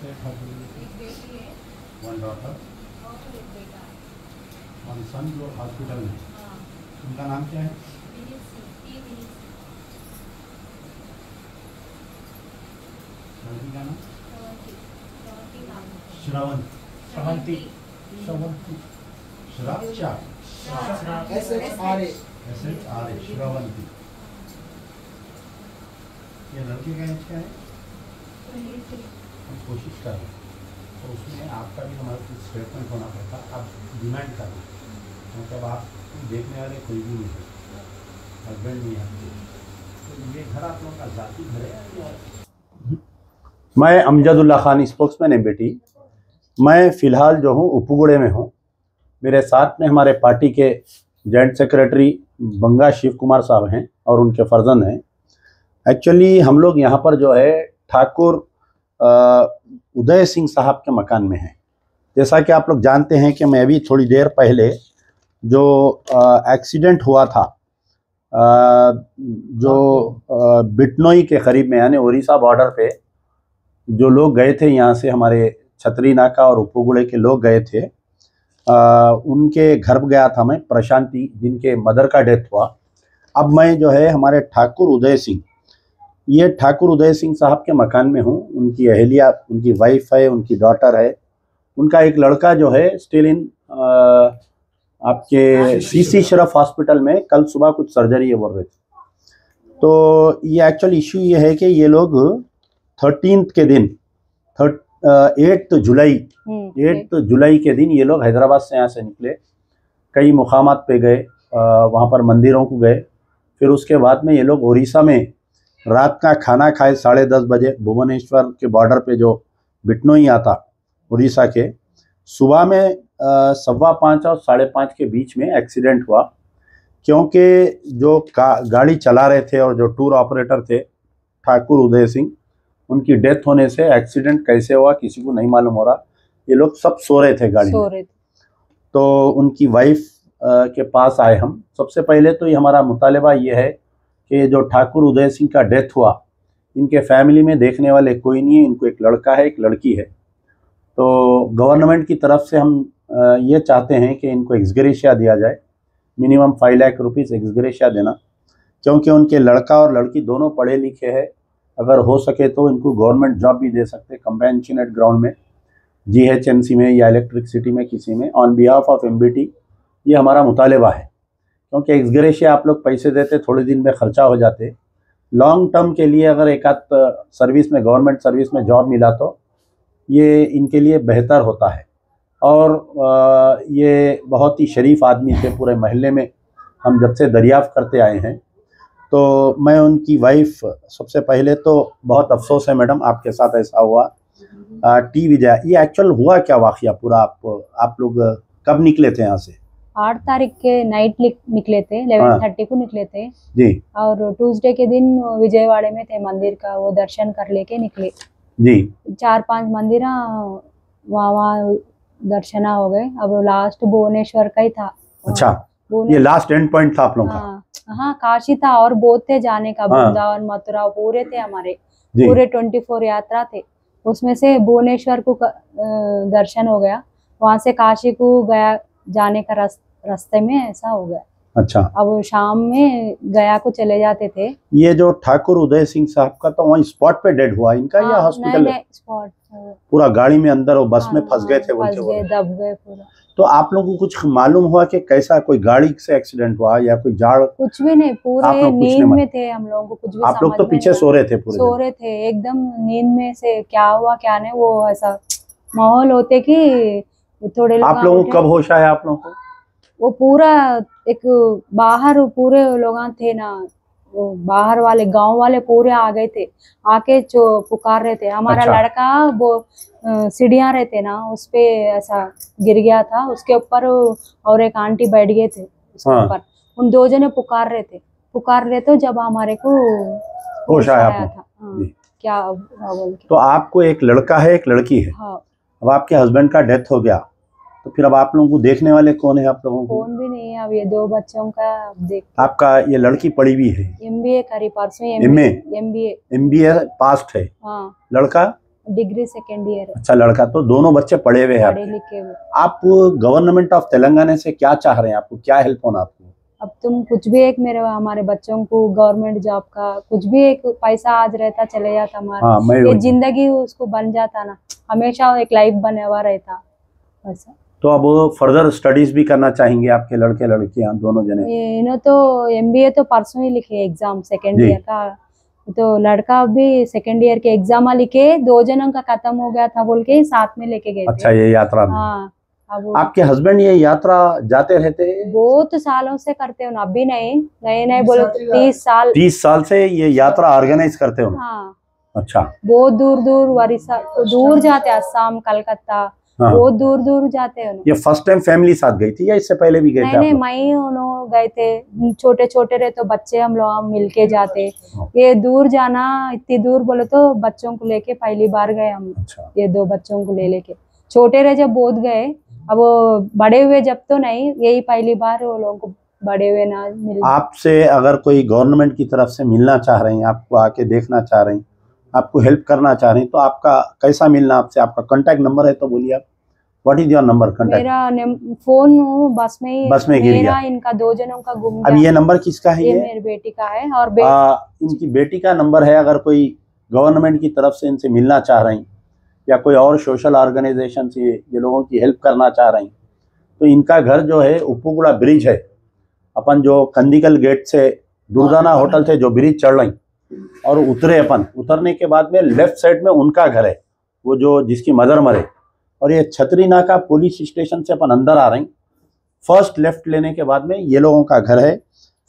एक बेटी है वन डॉटर और एक बेटा है। वन सन जो हॉस्पिटल में। हाँ, उनका नाम क्या है? विनीत सिंह, टी विनीत सिंह। लड़की का नाम? श्रवंती, श्रवंती नाम है। श्रावंती। श्रवंती। SHRA श्रावंती। ये लड़की का एज क्या है? 23। हम कोशिश कर रहे हैं, तो उसमें आपका भी हमारे कुछ स्टेटमेंट होना पड़ता। आप डिमांड कर रहे हैं, मतलब आप देखने वाले कोई भी नहीं है, हस्बैंड नहीं है, तो ये घर आप लोगों का जाती घर है या? मैं अमजदुल्ला खान, स्पोक्समैन है बेटी। मैं फ़िलहाल जो हूँ उपगुड़े में हूँ। मेरे साथ में हमारे पार्टी के जॉइंट सेक्रेटरी बंगा शिव कुमार साहब हैं और उनके फर्जन हैं। एक्चुअली हम लोग यहाँ पर जो है ठाकुर उदय सिंह साहब के मकान में हैं। जैसा कि आप लोग जानते हैं कि मैं अभी थोड़ी देर पहले जो एक्सीडेंट हुआ था जो बिटनोई के करीब में, यानी उड़ीसा बॉर्डर पे जो लोग गए थे, यहाँ से हमारे छतरी नाका और उपगुड़े के लोग गए थे, उनके घर गया था मैं, प्रशांति, जिनके मदर का डेथ हुआ। अब मैं जो है हमारे ठाकुर उदय सिंह, ये ठाकुर उदय सिंह साहब के मकान में हूँ। उनकी अहलिया, उनकी वाइफ है, उनकी डॉटर है, उनका एक लड़का जो है स्टिल इन आपके सीसी शरफ हॉस्पिटल में, कल सुबह कुछ सर्जरी है बोल रहे थे। तो ये एक्चुअल इशू ये है कि ये लोग 13 के दिन 8 जुलाई के दिन ये लोग हैदराबाद से यहाँ से निकले, कई मुकामात पे गए, वहाँ पर मंदिरों को गए। फिर उसके बाद में ये लोग उड़ीसा में रात का खाना खाए 10:30 बजे, भुवनेश्वर के बॉर्डर पे जो बिटनोई आता उड़ीसा के। सुबह में 5:15 और 5:30 के बीच में एक्सीडेंट हुआ, क्योंकि जो गाड़ी चला रहे थे और जो टूर ऑपरेटर थे ठाकुर उदय सिंह, उनकी डेथ होने से एक्सीडेंट कैसे हुआ किसी को नहीं मालूम हो रहा। ये लोग सब सो रहे थे गाड़ी में। तो उनकी वाइफ के पास आए हम। सबसे पहले तो ये हमारा मुतालबा ये है कि जो ठाकुर उदय सिंह का डेथ हुआ, इनके फैमिली में देखने वाले कोई नहीं है, इनको एक लड़का है, एक लड़की है। तो गवर्नमेंट की तरफ से हम ये चाहते हैं कि इनको एक्सग्रेशिया दिया जाए, मिनिमम 5 लाख रुपीज़ एक्सग्रेशिया देना, क्योंकि उनके लड़का और लड़की दोनों पढ़े लिखे हैं। अगर हो सके तो इनको गवर्नमेंट जॉब भी दे सकते, कंपेंशनेट ग्राउंड में, GHMC में या इलेक्ट्रिसिटी में, किसी में, ऑन बिहाफ ऑफ MBT। ये हमारा मुतालबा है, क्योंकि एक्सग्रेशिया आप लोग पैसे देते, थोड़े दिन में खर्चा हो जाते। लॉन्ग टर्म के लिए अगर एक आध सर्विस में, गवर्नमेंट सर्विस में जॉब मिला तो ये इनके लिए बेहतर होता है। और ये बहुत ही शरीफ आदमी थे, पूरे मोहल्ले में हम जब से दरियाफ्त करते आए हैं। तो मैं उनकी वाइफ, सबसे पहले तो बहुत अफसोस है मैडम आपके साथ ऐसा हुआ। टी विजय, ये एक्चुअल हुआ क्या वाक़या पूरा? आप लोग कब निकले थे यहाँ से? 8 तारीख के नाइट निकले थे, 11:30 को निकले थे जी। और ट्यूसडे के दिन विजयवाड़े में थे, मंदिर का वो दर्शन कर लेके निकले जी। 4-5 मंदिर वहाँ दर्शना हो गए। अब लास्ट भुवनेश्वर का ही था। अच्छा, ये लास्ट एंड पॉइंट था आप लोगों का? हाँ, काशी था और बहुत थे जाने का, वृंदावन, मथुरा पूरे थे हमारे, पूरे 24 यात्रा थे। उसमें से भुवनेश्वर को दर्शन हो गया, वहां से काशी को गया जाने का रास्ते में ऐसा हो गया। अच्छा, अब शाम में गया को चले जाते थे। ये जो ठाकुर उदय सिंह साहब का तो वहीं स्पॉट पे डेड हुआ इनका? या हॉस्पिटल? स्पॉट, पूरा गाड़ी में अंदर और बस में फंस गए थे, दब गए पूरा। तो आप लोगों को कुछ मालूम हुआ कि कैसा, कोई गाड़ी से एक्सीडेंट हुआ या कोई जाड़? कुछ भी नहीं, पूरे नींद में थे हम लोगों को, कुछ भी आप लोग तो पीछे सो रहे थे? पूरे सो रहे थे एकदम नींद में से, क्या हुआ क्या नहीं, वो ऐसा माहौल होते कि थोड़े लोग। आप लोगों को कब होश आया आप लोगों को? वो पूरा एक बाहर पूरे लोग थे ना, वो बाहर वाले गांव वाले पूरे आ गए थे, आके जो पुकार रहे थे। हमारा अच्छा। लड़का वो सीढ़ियाँ रहते ना, उस पे ऐसा गिर गया था, उसके ऊपर और एक आंटी बैठ गए थे उसके ऊपर। उन दो जने पुकार रहे थे जब हमारे को होश आया था। क्या बोल के। तो आपको एक लड़का है, एक लड़की है। हाँ। अब आपके हस्बैंड का डेथ हो गया, तो फिर अब आप लोगों को देखने वाले कौन है आप लोगों को? कौन भी नहीं है। अब ये 2 बच्चों का देख। आपका ये लड़की पढ़ी भी है? MBA करी, परसों MBA पास्ट है। हाँ। लड़का? डिग्री सेकेंड ईयर है, अच्छा लड़का, तो दोनों बच्चे पढ़े हुए हैं पढ़े आपके। लिखे हुए। आप गवर्नमेंट ऑफ तेलंगाना से क्या चाह रहे हैं, आपको क्या हेल्प होना आपको? अब तुम कुछ भी एक मेरे हमारे बच्चों को गवर्नमेंट जॉब का कुछ भी एक पैसा आज रहता चले जाता हमारा, हाँ मैं ये जिंदगी उसको बन जाता ना, हमेशा एक लाइफ बने हुआ रहता वैसा। तो अब फर्दर स्टडीज भी करना चाहेंगे आपके लड़के लड़कियां दोनों जने? इन्हों तो एमबीए तो परसों ही लिखे एग्जाम सेकेंड जी। ईयर का, तो लड़का भी सेकेंड ईयर के एग्जाम लिखे, 2 जनों का खत्म हो गया था बोल के साथ में लेके गए अच्छा थे। ये यात्रा में? हाँ, अब आपके हस्बैंड ये यात्रा जाते रहते हैं? बहुत सालों से करते हो ना, अभी नहीं, नए नए बोलो 30 साल। 30 साल से ये यात्रा ऑर्गेनाइज करते हो? हाँ, अच्छा, बहुत दूर दूर उड़ीसा दूर जाते, असम कलकत्ता, हाँ। बहुत दूर दूर जाते हैं। ये फर्स्ट टाइम फैमिली साथ गई थी या इससे पहले भी गए थे नहीं आप नहीं, लोग? मैं उन्होंने गए थे, छोटे छोटे रहे तो बच्चे हम लोग मिलके जाते, ये दूर जाना इतनी दूर बोले तो बच्चों को लेके पहली बार गए हम। अच्छा, ये 2 बच्चों को ले लेके, छोटे रहे जब बहुत गए, अब वो बड़े हुए जब तो नहीं, यही पहली बार वो लोगों को बड़े हुए ना मिल। आपसे अगर कोई गवर्नमेंट की तरफ से मिलना चाह रहे हैं, आपको आके देखना चाह रहे हैं, आपको हेल्प करना चाह रहे हैं, तो आपका कैसा मिलना आपसे? आपका कांटेक्ट नंबर है तो बोलिए आप, what is your number contact? मेरा फोन बस में ही बस में गिर मेरा गया। इनका 2 जनों का गुम अब गया। ये नंबर किसका है? ये मेरी बेटी का है और इनकी बेटी का नंबर है। अगर कोई गवर्नमेंट की तरफ से इनसे मिलना चाह रहे हैं या कोई और सोशल ऑर्गेनाइजेशन से ये लोगों की हेल्प करना चाह रहे हैं, तो इनका घर जो है उप्पुगुड़ा ब्रिज है, अपन जो कंदिकल गेट से दुर्गाना होटल से जो ब्रिज चढ़ रही और उतरे, अपन उतरने के बाद में लेफ्ट साइड में उनका घर है, वो जो जिसकी मदर मरे, और ये छतरी नाका पुलिस स्टेशन से अपन अंदर आ रहे हैं, फर्स्ट लेफ्ट लेने के बाद में ये लोगों का घर है।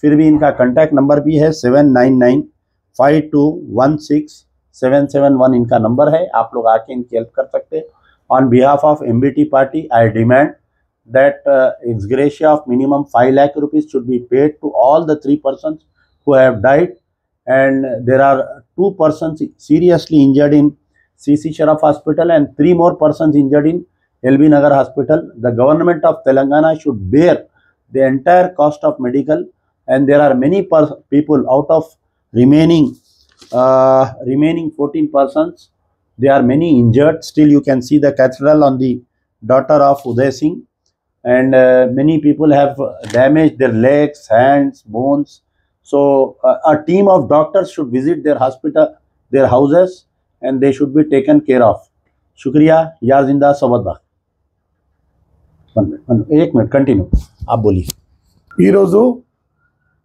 फिर भी इनका कांटेक्ट नंबर भी है 7995216771 इनका नंबर है, आप लोग आके इनकी हेल्प कर सकते हैं। On behalf of MBT party I demand that ex gratia of minimum 5 lakh rupees should be paid to all the 3 persons who have died, and there are 2 persons seriously injured in CC Sharaf Hospital and 3 more persons injured in LB Nagar Hospital. The government of Telangana should bear the entire cost of medical, and there are many people out of remaining 14 persons. There are many injured. Still you can see the cathedral on the daughter of Uday Singh. And many people have damaged their legs, hands, bones. So a team of doctors should visit their hospital, their houses, and they should be taken care of. शुक्रिया। यार जिंदा सबदा। एक minute continue, आप बोलिए। ఈరోజు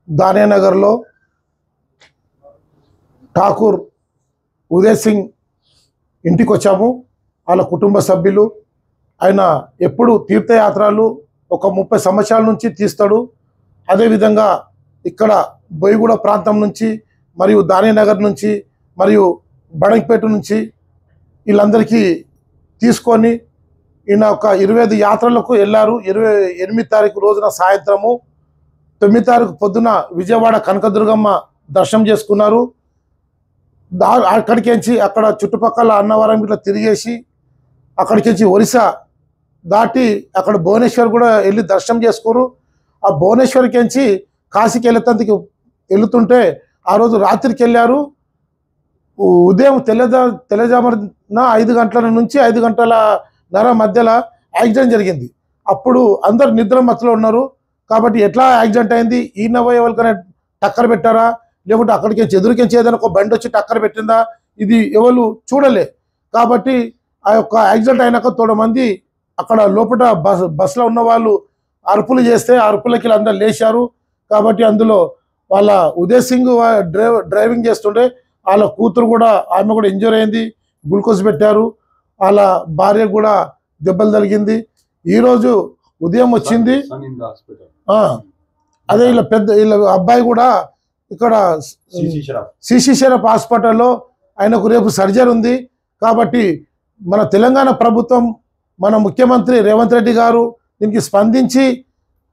దానేనగర్లో ఠాకూర్ ఉదయ్ సింగ్ ఇంటికి వచ్చాము, వాళ్ళ కుటుంబ సభ్యులు. ఆయన ఎప్పుడు తీర్థయాత్రలు ఒక 30 సంవత్సరాల నుంచి తీస్తాడు. అదేవిధంగా ఇక్కడ బోయిగూడ ప్రాంతం నుంచి మరియు దానేనగర్ నుంచి మరియు బడంగపేట నుంచి వీళ్ళందరికీ తీసుకొని ఈయన ఒక 25 యాత్రలకు వెళ్ళారు. 28 తారీఖు రోజున సాయంత్రము, 9 తారీఖు పొద్దున విజయవాడ కనకదుర్గమ్మ దర్శనం చేసుకున్నారు. అక్కడికించి అక్కడ చుట్టుపక్కల అన్నవరం ఇట్లా తిరిగేసి అక్కడికించి ఒరిస్సా దాటి అక్కడ భువనేశ్వర్ కూడా వెళ్ళి దర్శనం చేసుకోరు. ఆ భువనేశ్వర్కించి కాశీకి వెళ్ళేందుకు వెళుతుంటే ఆ రోజు రాత్రికి వెళ్ళారు. ఉదయం తెల్లజామున 5 గంటల నుంచి 5:30 మధ్యలో యాక్సిడెంట్ జరిగింది. అప్పుడు అందరు నిద్ర మత్తులో ఉన్నారు. కాబట్టి ఎట్లా యాక్సిడెంట్ అయింది, ఈయన ఎవరికైనా టక్కర్ పెట్టారా, లేకుంటే అక్కడికి ఎదురుకించి ఏదైనా ఒక బండి వచ్చి టక్కర్ పెట్టిందా, ఇది ఎవరు చూడలే. కాబట్టి ఆ యొక్క యాక్సిడెంట్ అయినాక 9 మంది అక్కడ లోపల బస్సులో ఉన్న వాళ్ళు అరుపులు చేస్తే అరుపులకి అందరూ లేచారు. కాబట్టి అందులో వాళ్ళ ఉదయ్ సింగ్ డ్రైవింగ్ చేస్తుంటే వాళ్ళ కూతురు కూడా, ఆమె కూడా ఇంజూర్ అయింది, గ్లూకోజ్ పెట్టారు. వాళ్ళ భార్య కూడా దెబ్బలు తగిలింది. ఈరోజు ఉదయం వచ్చింది. అదే వీళ్ళ అబ్బాయి కూడా ఇక్కడ సిసి షరఫ్ హాస్పిటల్లో ఆయనకు రేపు సర్జరీ ఉంది. కాబట్టి మన తెలంగాణ ప్రభుత్వం, మన ముఖ్యమంత్రి రేవంత్ రెడ్డి గారు దీనికి స్పందించి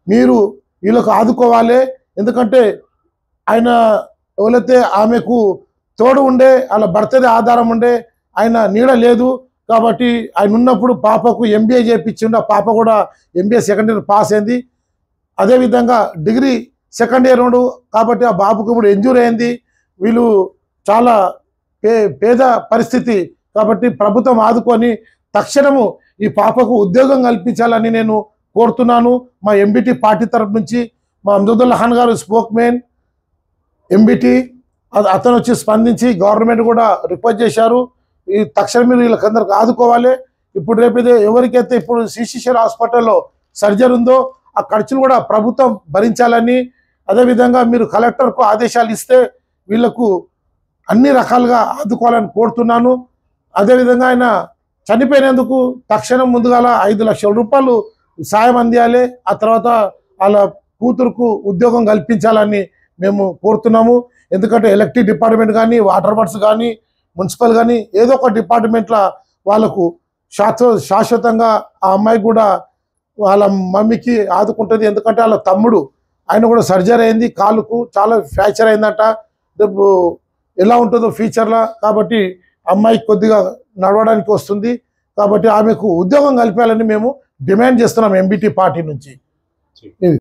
మీరు వీళ్ళకు ఆదుకోవాలి. ఎందుకంటే ఆయన ఎవరైతే ఆమెకు తోడు ఉండే, వాళ్ళ భర్తదే ఆధారం ఉండే, ఆయన నీడ లేదు. కాబట్టి ఆయన ఉన్నప్పుడు పాపకు ఎంబీఏ చేయించిండు. ఆ పాప కూడా ఎంబీఏ సెకండ్ ఇయర్ పాస్ అయింది. అదేవిధంగా డిగ్రీ సెకండ్ ఇయర్ ఉండు. కాబట్టి ఆ బాబుకు ఇప్పుడు ఇంజూరీ అయింది. వీళ్ళు చాలా పేద పరిస్థితి. కాబట్టి ప్రభుత్వం ఆదుకొని తక్షణము ఈ పాపకు ఉద్యోగం కల్పించాలని నేను కోరుతున్నాను. మా ఎంబీటీ పార్టీ తరఫు నుంచి మా అమ్జదుల్లా ఖాన్ గారు స్పోక్ మెయిన్ ఎంబీటీ అతను వచ్చి స్పందించి గవర్నమెంట్ కూడా రిక్వెస్ట్ చేశారు. ఈ తక్షణం మీరు వీళ్ళకందరికి ఆదుకోవాలి. ఇప్పుడు రేపు ఎవరికైతే ఇప్పుడు సిసిసిఆర్ హాస్పిటల్లో సర్జరీ ఉందో ఆ ఖర్చులు కూడా ప్రభుత్వం భరించాలని, అదేవిధంగా మీరు కలెక్టర్కు ఆదేశాలు ఇస్తే వీళ్లకు అన్ని రకాలుగా ఆదుకోవాలని కోరుతున్నాను. అదేవిధంగా ఆయన చనిపోయినందుకు తక్షణం ముందుగాల 5 లక్షల రూపాయలు సాయం అందియాలి. ఆ తర్వాత వాళ్ళ కూతురుకు ఉద్యోగం కల్పించాలని మేము కోరుతున్నాము. ఎందుకంటే ఎలక్ట్రిక్ డిపార్ట్మెంట్ కానీ, వాటర్ వర్క్స్ కానీ, మున్సిపల్ కానీ ఏదో ఒక డిపార్ట్మెంట్లో వాళ్ళకు శాశ్వతంగా ఆ అమ్మాయి కూడా వాళ్ళ మమ్మీకి ఆదుకుంటుంది. ఎందుకంటే వాళ్ళ తమ్ముడు ఆయన కూడా సర్జరీ అయింది, కాలుకు చాలా ఫ్రాక్చర్ అయిందట. రేపు ఎలా ఉంటుందో ఫ్యూచర్లో, కాబట్టి అమ్మాయికి కొద్దిగా నడవడానికి వస్తుంది. కాబట్టి ఆమెకు ఉద్యోగం కల్పాలని మేము డిమాండ్ చేస్తున్నాం ఎంబీటీ పార్టీ నుంచి.